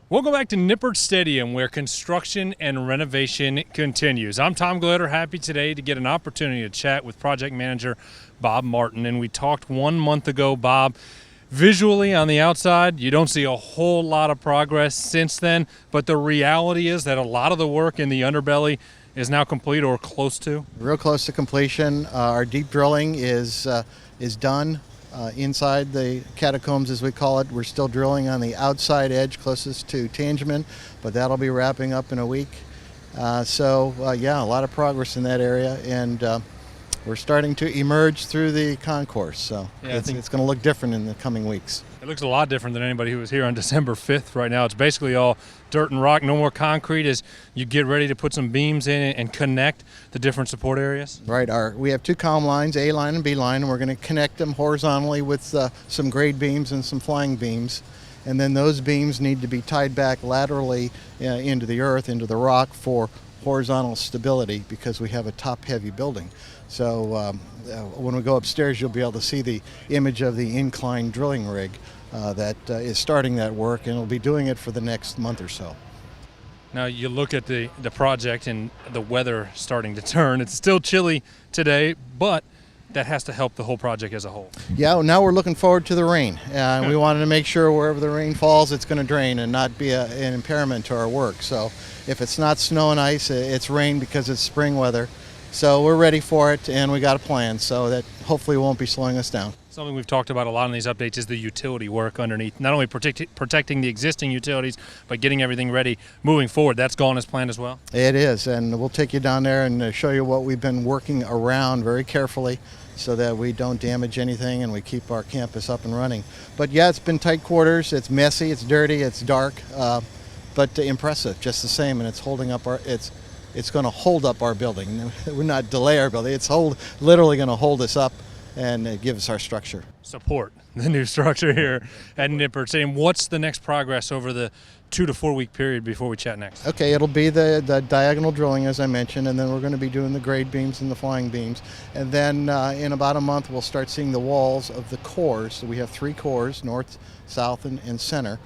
Welcome back to Nippert Stadium, where construction and renovation continues. I'm Tom Gelehrter, happy today to get an opportunity to chat with project manager Bob Marton. And we talked 1 month ago, Bob. Visually on the outside, you don't see a whole lot of progress since then, but the reality is that a lot of the work in the underbelly is now complete or close to. Real close to completion. Our deep drilling is done. Inside the catacombs, as we call it. We're still drilling on the outside edge closest to Tangeman, but that'll be wrapping up in a week. Yeah, a lot of progress in that area, and we're starting to emerge through the concourse. So yeah, it's going to look different in the coming weeks. It looks a lot different than anybody who was here on December 5th. Right now, it's basically all dirt and rock, no more concrete as you get ready to put some beams in and connect the different support areas. Right. We have 2 column lines, A line and B line, and we're going to connect them horizontally with some grade beams and some flying beams. And then those beams need to be tied back laterally into the earth, into the rock, for horizontal stability, because we have a top-heavy building. So when we go upstairs, you'll be able to see the image of the incline drilling rig that is starting that work, and we'll be doing it for the next month or so. Now you look at the project and the weather starting to turn. It's still chilly today, but that has to help the whole project as a whole. Yeah, now we're looking forward to the rain. We wanted to make sure wherever the rain falls, it's going to drain and not be an impairment to our work. So if it's not snow and ice, it's rain because it's spring weather. So we're ready for it, and we got a plan, so that hopefully won't be slowing us down. Something we've talked about a lot in these updates is the utility work underneath. Not only protecting the existing utilities, but getting everything ready moving forward. That's gone as planned as well? It is, and we'll take you down there and show you what we've been working around very carefully so that we don't damage anything and we keep our campus up and running. But yeah, it's been tight quarters. It's messy, it's dirty, it's dark, but impressive just the same, and it's holding up it's going to hold up our building. We're not delay our building. It's literally going to hold us up and give us our structure. Support the new structure here at Nippert Stadium. What's the next progress over the 2 to 4 week period before we chat next? Okay, it'll be the diagonal drilling, as I mentioned, and then we're going to be doing the grade beams and the flying beams. And then in about a month, we'll start seeing the walls of the cores. So we have 3 cores, north, south, and center,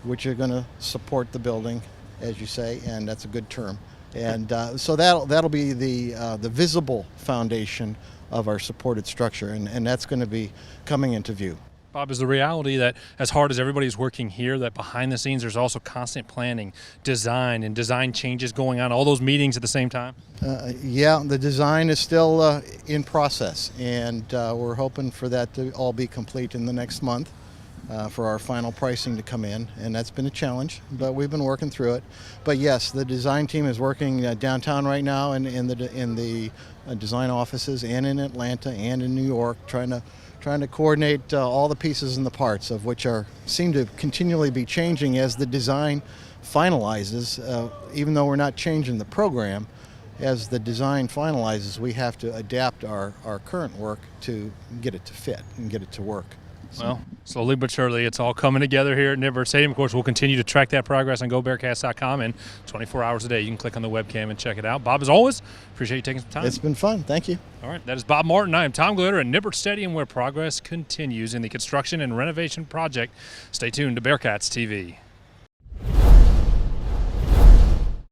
which are going to support the building, as you say, and that's a good term. And so that'll be the visible foundation of our supported structure, and that's going to be coming into view. Bob, is the reality that as hard as everybody's working here, that behind the scenes there's also constant planning, design, and design changes going on, all those meetings at the same time? Yeah, the design is still in process, and we're hoping for that to all be complete in the next month. For our final pricing to come in, and that's been a challenge, but we've been working through it. But yes, the design team is working downtown right now, and in the design offices, and in Atlanta, and in New York, trying to coordinate all the pieces and the parts of which seem to continually be changing as the design finalizes. Even though we're not changing the program, as the design finalizes, we have to adapt our current work to get it to fit and get it to work. Well, slowly but surely, it's all coming together here at Nippert Stadium. Of course, we'll continue to track that progress on GoBearcats.com, and 24 hours a day, you can click on the webcam and check it out. Bob, as always, appreciate you taking some time. It's been fun. Thank you. All right, that is Bob Marton. I am Tom Gelehrter at Nippert Stadium, where progress continues in the construction and renovation project. Stay tuned to Bearcats TV.